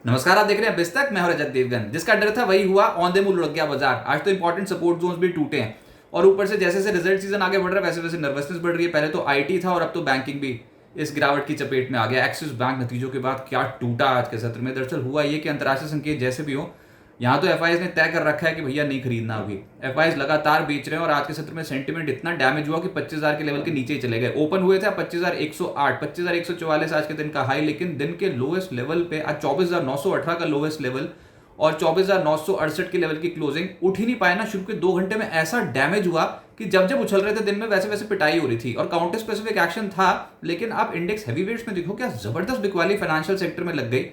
नमस्कार, आप देख रहे हैं बिस्तक। मैं हूं रजत देवगन। जिसका डर था वही हुआ, ऑन द मूव लुढ़क गया बाजार। आज तो इंपॉर्टेंट सपोर्ट जोन्स भी टूटे हैं और ऊपर से जैसे जैसे रिजल्ट सीजन आगे बढ़ रहा है वैसे वैसे नर्वसनेस बढ़ रही है। पहले तो आईटी था और अब तो बैंकिंग भी इस गिरावट की चपेट में आ गया। एक्सिस बैंक नतीजों के बाद क्या टूटा आज के सत्र में। दरअसल हुआ ये कि अंतर्राष्ट्रीय संकेत जैसे भी हो, यहाँ तो एफ ने तय कर रखा है कि भैया नहीं खरीदना। अभी एफ लगातार बेच रहे हैं और आज के सत्र में सेंटीमेंट इतना डैमेज हुआ कि 25,000 के लेवल के नीचे ही चले गए। ओपन हुए थे 25,108, 25,144 आज के दिन का हाई, लेकिन दिन के लोएस्ट लेवल पे आज 24,918 का लोएस्ट लेवल और 24,968 के लेवल की क्लोजिंग उठ ही नहीं पाए ना। शुरू के 2 घंटे में ऐसा डैमेज हुआ कि जब जब उछल रहे थे दिन में वैसे वैसे पिटाई हो रही थी और काउंटर स्पेसिफिक एक्शन था। लेकिन आप इंडेक्स हैवीवेट्स में देखो क्या जबरदस्त बिकवाली फाइनेंशियल सेक्टर में लग गई।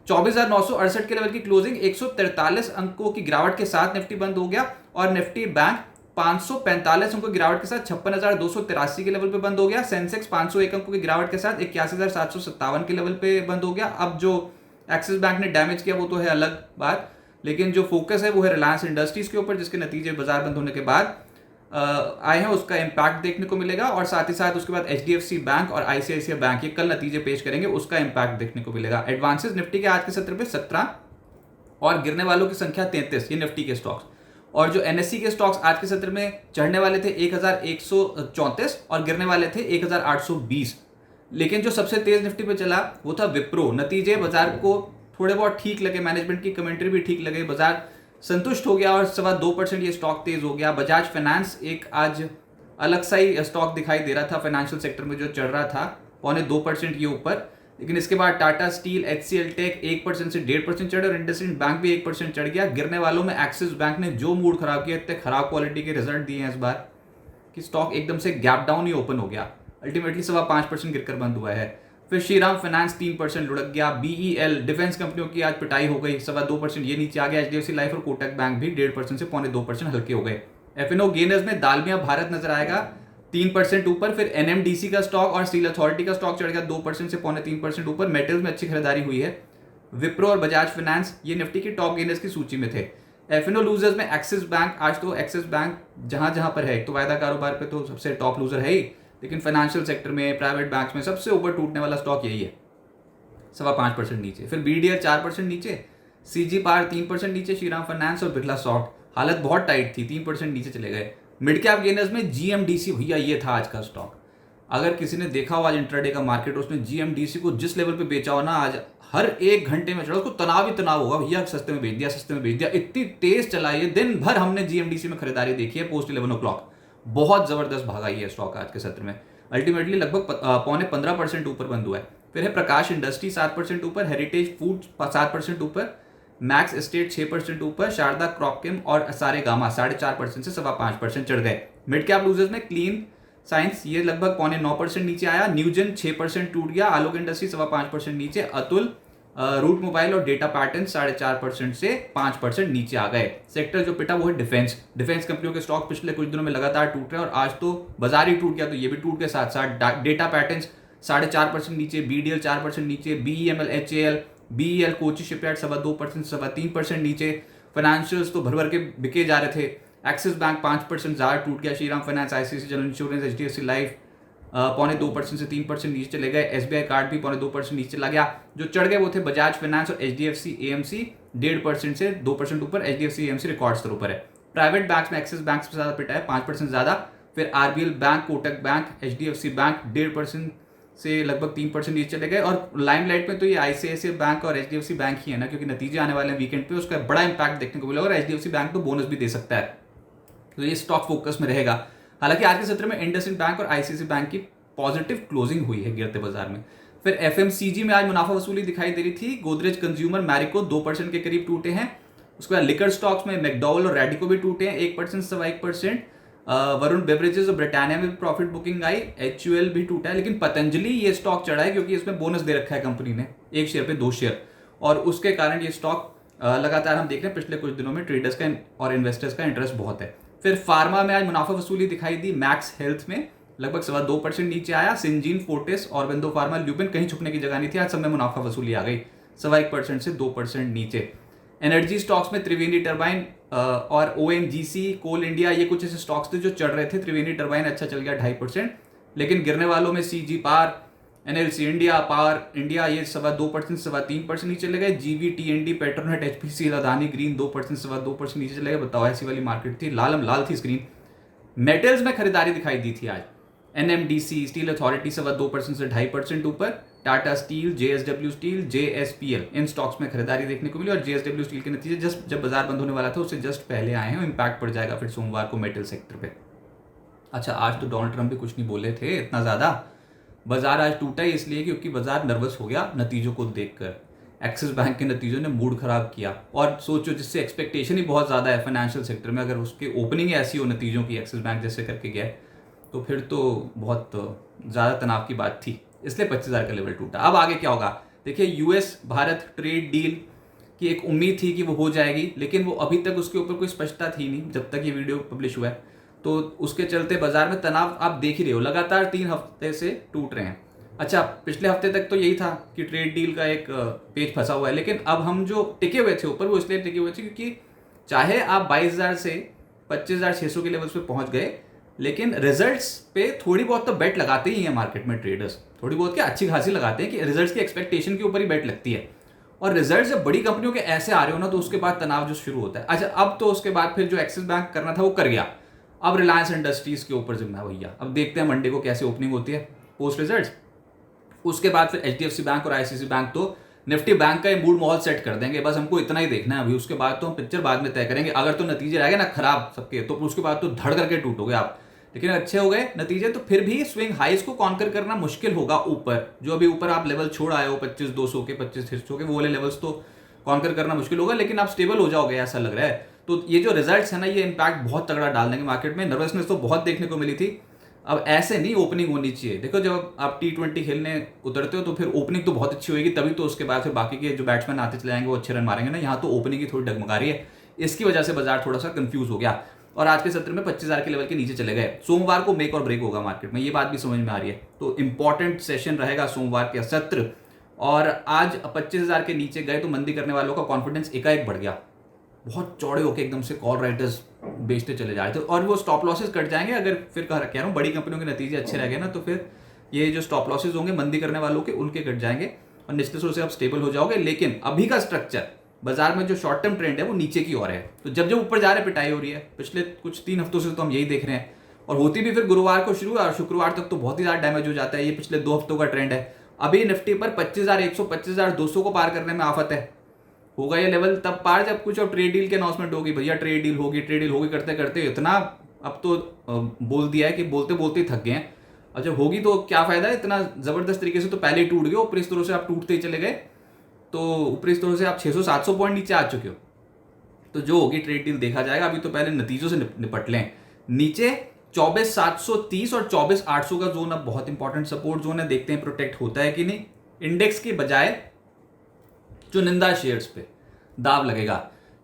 24,968 के लेवल की क्लोजिंग 143 अंकों की गिरावट के साथ निफ्टी बंद हो गया और निफ्टी बैंक 545 अंकों की गिरावट के साथ 56,283 के लेवल पे बंद हो गया। सेंसेक्स 501 अंकों की गिरावट के साथ 81,757 के लेवल पे बंद हो गया। अब जो एक्सिस बैंक ने डैमेज किया वो तो है अलग बात, लेकिन जो फोकस है वो है रिलायंस इंडस्ट्रीज के ऊपर, जिसके नतीजे बाजार बंद होने के बाद आए हैं। उसका इंपैक्ट देखने को मिलेगा और साथ ही साथ उसके बाद एचडीएफसी बैंक और आईसीआईसीआई बैंक ये कल नतीजे पेश करेंगे, उसका इंपैक्ट देखने को मिलेगा। एडवांसेस निफ्टी के आज के सत्र पे 17 और गिरने वालों की संख्या 33, ये निफ्टी के स्टॉक्स। और जो एनएससी के स्टॉक्स आज के सत्र में चढ़ने वाले थे 1134 और गिरने वाले थे 1820। लेकिन जो सबसे तेज निफ्टी पे चला वो था विप्रो। नतीजे बाजार को थोड़े बहुत ठीक लगे, मैनेजमेंट की कमेंट्री भी ठीक लगे, बाजार संतुष्ट हो गया और 2.25% ये स्टॉक तेज हो गया। बजाज फाइनेंस एक आज अलग सा ही स्टॉक दिखाई दे रहा था फाइनेंशियल सेक्टर में, जो चढ़ रहा था 2.25% ये ऊपर। लेकिन इसके बाद टाटा स्टील, एचसीएल टेक 1% से 1.5% चढ़े और इंडसइंड बैंक भी 1% चढ़ गया। गिरने वालों में एक्सिस बैंक ने जो मूड खराब किया, इतने खराब क्वालिटी के रिजल्ट दिए हैं इस बार कि स्टॉक एकदम से गैप डाउन ही ओपन हो गया। अल्टीमेटली 5.25% गिरकर बंद हुआ है। फिर श्रीराम फाइनेंस 3% लुढ़क गया। बीईएल डिफेंस कंपनियों की आज पिटाई हो गई, 2.25% ये नीचे आ गया। एचडीएफसी लाइफ और कोटक बैंक भी 1.5% से 2.25% हल्के हो गए। एफएनओ गेनर्स में दालमिया भारत नजर आएगा 3% ऊपर। फिर एनएमडीसी का स्टॉक और स्टील अथॉरिटी का स्टॉक चढ़ गया 2% से 3.25% ऊपर। मेटल्स में अच्छी खरीदारी हुई है। विप्रो और बजाज फाइनेंस ये निफ्टी की टॉप गेनर्स की सूची में थे। एफएनओ लूजर्स में एक्सिस बैंक, आज तो एक्सिस बैंक जहां जहां पर है, एक तो वायदा कारोबार पे तो सबसे टॉप लूजर है ही, लेकिन फाइनेंशियल सेक्टर में, प्राइवेट बैंक्स में सबसे ऊपर टूटने वाला स्टॉक यही है, 5.25% नीचे। फिर बीडीएल 4% नीचे, सीजी पार 3% नीचे, श्रीराम फाइनेंस और बिरला सॉफ्ट हालत बहुत टाइट थी, 3% नीचे चले गए। मिड कैप गेनर्स में जीएमडीसी, भैया ये था आज का स्टॉक। अगर किसी ने देखा हो आज इंट्राडे का मार्केट, उसमें जीएमडीसी को जिस लेवल पे बेचा हो ना, आज हर 1 घंटे में चढ़ा, उसको तनाव ही तनाव होगा, भैया सस्ते में बेच दिया, सस्ते में बेच दिया। इतनी तेज चला ये, दिन भर हमने जीएमडीसी में खरीदारी देखी है पोस्ट 11 o'clock। बहुत जबरदस्त भागा ये स्टॉक आज के सत्र में। अल्टीमेटली लगभग 15% ऊपर बंद हुआ है। फिर है प्रकाश इंडस्ट्री 7% ऊपर, हेरिटेज फूड 7% ऊपर, मैक्स एस्टेट 6% ऊपर, शारदा क्रॉपकेम और सारे गामा 4.5% से 5.25% चढ़ गए। मिड कैप लूजर्स में क्लीन साइंस ये लगभग 9.25% नीचे आया। न्यूजन 6% टूट गया। आलोक इंडस्ट्री 5.25% नीचे। अतुल, रूट मोबाइल और डेटा पैटर्न 4.5% से 5% नीचे आ गए। सेक्टर जो पिटा वो है डिफेंस कंपनियों के स्टॉक पिछले कुछ दिनों में लगातार टूट रहे हैं और आज तो बाजार ही टूट गया, तो ये भी टूट के साथ साथ डेटा पैटर्न 4.5% नीचे, बीडीएल 4% नीचे, BEML, HAL, BEL Kochi shipyard 2.25% से 3% नीचे। फाइनेंशियल्स तो भर भर के बिके जा रहे थे। एक्सिस बैंक 5% ज़्यादा टूट गया। Shriram Finance, ICICI General Insurance, HDFC Life 2.25% से 3% नीचे चले गए। एसबीआई कार्ड भी 2.25% नीचे चला गया। जो चढ़ गए वो थे बजाज फाइनेंस और एचडीएफसी एएमसी 1.5% से 2% ऊपर। एचडीएफसी एएमसी रिकॉर्ड स्तर ऊपर है। प्राइवेट बैंक्स में एक्सिस बैंक से ज़्यादा पिटा है, 5% ज़्यादा। फिर RBL bank, Kotak bank, HDFC bank 1.5% से लगभग 3% नीचे चले गए। और लाइमलाइट में तो ये आईसीआईसीआई बैंक और एचडीएफसी बैंक ही है ना, क्योंकि नतीजे आने वाले हैं वीकेंड पे, उसका बड़ा इंपैक्ट देखने को मिलेगा और एचडीएफसी बैंक तो बोनस भी दे सकता है, तो ये स्टॉक फोकस में रहेगा। हालांकि आज के सत्र में इंडसइंड बैंक और आईसीआईसीआई बैंक की पॉजिटिव क्लोजिंग हुई है गिरते बाजार में। फिर एफएमसीजी में आज मुनाफा वसूली दिखाई दे रही थी। गोदरेज कंज्यूमर, मैरिको 2% के करीब टूटे हैं। उसके बाद लिकर स्टॉक्स में मैकडॉवेल और रेडिको भी टूटे हैं 1% से 1%। वरुण बेवरेजेस और ब्रिटानिया में भी प्रॉफिट बुकिंग आई। एचयूएल भी टूटा है, लेकिन पतंजलि ये स्टॉक चढ़ा है क्योंकि इसमें बोनस दे रखा है कंपनी ने, 1 शेयर पे 2 शेयर, और उसके कारण ये स्टॉक लगातार हम देख रहे हैं पिछले कुछ दिनों में ट्रेडर्स का और इन्वेस्टर्स का इंटरेस्ट बहुत है। फिर फार्मा में आज मुनाफा वसूली दिखाई दी। मैक्स हेल्थ में लगभग 2% नीचे आया। Syngene, Fortis, Aurobindo pharma, lupin कहीं छुपने की जगह नहीं थी, आज सब में मुनाफा वसूली आ गई, 1% से 2% नीचे। एनर्जी स्टॉक्स में त्रिवेणी टर्बाइन और ओएनजीसी, कोल इंडिया, ये कुछ ऐसे स्टॉक्स थे जो चढ़ रहे थे। त्रिवेणी टर्बाइन अच्छा चल गया 2.5%, लेकिन गिरने वालों में सीजी पार, एनएलसी इंडिया, पावर इंडिया ये 2.25% 3% नीचे चले गए। जीवी, टीएनडी, पेट्रोनेट, एचपीसीएल, अदानी ग्रीन 2% 2% नीचे चले गए। बताओ, ऐसी वाली मार्केट थी, लालम लाल थी स्क्रीन। मेटल्स में खरीदारी दिखाई दी थी आज। एनएमडीसी, स्टील अथॉरिटी 2% से 2.5% ऊपर। Tata Steel, JSW Steel, JSPL, इन स्टॉक्स में खरीदारी देखने को मिली। और जेएसडब्ल्यू स्टील के नतीजे जस्ट जब बाजार बंद होने वाला था उससे जस्ट पहले आए हैं। इम्पैक्ट पड़ जाएगा फिर सोमवार को मेटल सेक्टर पे। अच्छा, आज तो डोनाल्ड ट्रंप भी कुछ नहीं बोले थे इतना ज़्यादा। बाजार आज टूटा ही इसलिए क्योंकि बाजार नर्वस हो गया नतीजों को देखकर। एक्सिस बैंक के नतीजों ने मूड खराब किया। और सोचो, जिससे एक्सपेक्टेशन ही बहुत ज़्यादा है फाइनेंशियल सेक्टर में, अगर उसकी ओपनिंग ही ऐसी हो नतीजों की, एक्सिस बैंक जैसे करके गया, तो फिर तो बहुत ज़्यादा तनाव की बात थी। इसलिए 25,000 का लेवल टूटा। अब आगे क्या होगा देखिए, यूएस भारत ट्रेड डील की एक उम्मीद थी कि वो हो जाएगी, लेकिन वो अभी तक उसके ऊपर कोई स्पष्टता थी नहीं जब तक ये वीडियो पब्लिश हुआ है। तो उसके चलते बाजार में तनाव आप देख ही रहे हो, लगातार 3 हफ्ते से टूट रहे हैं। अच्छा, पिछले हफ्ते तक तो यही था कि ट्रेड डील का एक पेज फंसा हुआ है, लेकिन अब हम जो टिके हुए थे ऊपर, वो इसलिए टिके हुए थे क्योंकि चाहे आप 22,000 से 25,600 के लेवल्स पे पहुंच गए, लेकिन रिजल्ट्स पे थोड़ी बहुत तो बेट लगाते ही हैं मार्केट में ट्रेडर्स। थोड़ी बहुत क्या अच्छी खासी लगाते हैं कि रिजल्ट्स की एक्सपेक्टेशन के ऊपर ही बेट लगती है। और रिजल्ट जब बड़ी कंपनियों के ऐसे आ रहे हो ना, तो उसके बाद तनाव जो शुरू होता है। अच्छा, अब तो उसके बाद फिर जो एक्सिस बैंक करना था वो कर गया। अब रिलायंस इंडस्ट्रीज के ऊपर जिम्मा है भैया। अब देखते हैं मंडे को कैसे ओपनिंग होती है पोस्ट रिजल्ट्स। उसके बाद फिर एचडीएफसी बैंक और आईसीआईसी बैंक तो निफ्टी बैंक का ये मूड माहौल सेट कर देंगे। बस हमको इतना ही देखना है अभी, उसके बाद तो हम पिक्चर बाद में तय करेंगे। अगर तो नतीजे रहेंगे ना खराब सबके, तो उसके बाद तो धड़ करके टूटोगे आप। लेकिन अच्छे हो गए नतीजे तो फिर भी स्विंग हाइस को कॉन्कर करना मुश्किल होगा। ऊपर जो अभी ऊपर आप लेवल छोड़ आए हो 25,200 के, 25,300 के, वो वाले लेवल्स तो कॉन्कर करना मुश्किल होगा, लेकिन आप स्टेबल हो जाओगे ऐसा लग रहा है। तो ये जो रिजल्ट्स है ना, ये इंपैक्ट बहुत तगड़ा डाल देंगे मार्केट में। नर्वसनेस तो बहुत देखने को मिली थी। अब ऐसे नहीं ओपनिंग होनी चाहिए। देखो, जब आप T20 खेलने उतरते हो तो फिर ओपनिंग तो बहुत अच्छी होगी, तभी तो उसके बाद फिर बाकी के जो बैट्समैन आते चले जाएंगे वो अच्छे रन मारेंगे ना। यहाँ तो ओपनिंग ही थोड़ी डगमगा रही है, इसकी वजह से बाजार थोड़ा सा कंफ्यूज हो गया और आज के सत्र में 25,000 के लेवल के नीचे चले गए। सोमवार को मेक और ब्रेक होगा मार्केट में, ये बात भी समझ में आ रही है। तो इंपॉर्टेंट सेशन रहेगा सोमवार के सत्र। और आज 25,000 के नीचे गए तो मंदी करने वालों का कॉन्फिडेंस एकाएक बढ़ गया। बहुत चौड़े होके एकदम से कॉल राइटर्स बेचते चले जा रहे थे, और वो स्टॉप लॉसेस कट जाएंगे। अगर फिर कह रहा हूँ बड़ी कंपनियों के नतीजे अच्छे रह गए ना, तो फिर ये जो स्टॉप लॉसेस होंगे मंदी करने वालों के, उनके कट जाएंगे और निचले स्तर से आप स्टेबल हो जाओगे। लेकिन अभी का स्ट्रक्चर बाजार में जो शॉर्ट टर्म ट्रेंड है वो नीचे की ओर है। तो जब जब ऊपर जा रहे पिटाई हो रही है। पिछले कुछ 3 हफ्तों से तो हम यही देख रहे हैं, और होती भी फिर गुरुवार को शुरू है और शुक्रवार तक तो बहुत ही ज्यादा डैमेज हो जाता है। ये पिछले 2 हफ्तों का ट्रेंड है। अभी निफ्टी पर 25,100 25,200 को पार करने में आफत है। होगा ये लेवल तब पार जब कुछ और ट्रेड डील की अनाउंसमेंट होगी। भैया ट्रेड डील होगी करते करते इतना अब तो बोल दिया है कि बोलते बोलते ही थक गए हैं। और जब होगी तो क्या फायदा है, इतना जबरदस्त तरीके से तो पहले ही टूट गए। ऊपरी स्तरों से आप टूटते ही चले गए, तो ऊपरी स्तरों से आप 600-700 पॉइंट नीचे आ चुके हो। तो जो होगी ट्रेड डील देखा जाएगा। अभी तो पहले नतीजों से निपट लें। नीचे 24,730 और 24,800 का जोन अब बहुत इंपॉर्टेंट सपोर्ट जोन है। देखते हैं प्रोटेक्ट होता है कि नहीं। इंडेक्स की बजाय जो निंदा शेयर्स पे दाव लगेगा,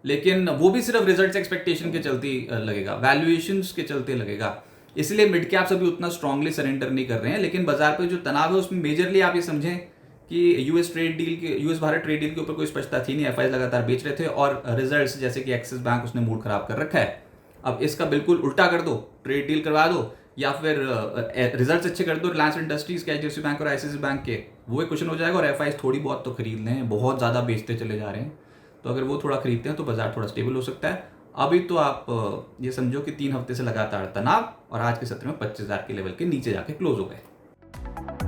लेकिन वो भी सिर्फ रिजल्ट्स एक्सपेक्टेशन के चलते लगेगा, वैल्यूएशंस के चलते लगेगा। इसलिए मिड कैप्स अभी उतना स्ट्रांगली सरेंडर नहीं कर रहे हैं। लेकिन बाजार पे जो तनाव है उसमें मेजरली आप ये समझें कि यूएस भारत ट्रेड डील के ऊपर कोई स्पष्टता थी नहीं। एफआई लगातार बेच रहे थे, और रिजल्ट्स जैसे कि एक्सिस बैंक उसने मूड खराब कर रखा है। अब इसका बिल्कुल उल्टा कर दो, ट्रेड डील करवा दो, या फिर रिजल्ट्स अच्छे कर दो रिलायंस इंडस्ट्रीज के, एचडीएफसी बैंक और आईसीआईसी बैंक के, वो एक क्वेश्चन हो जाएगा। और एफआई थोड़ी बहुत तो खरीद लें, बहुत ज़्यादा बेचते चले जा रहे हैं, तो अगर वो थोड़ा खरीदते हैं तो बाजार थोड़ा स्टेबल हो सकता है। अभी तो आप ये समझो कि 3 हफ्ते से लगातार तनाव, और आज के सत्र में 25,000 के लेवल के नीचे जाके क्लोज हो गए।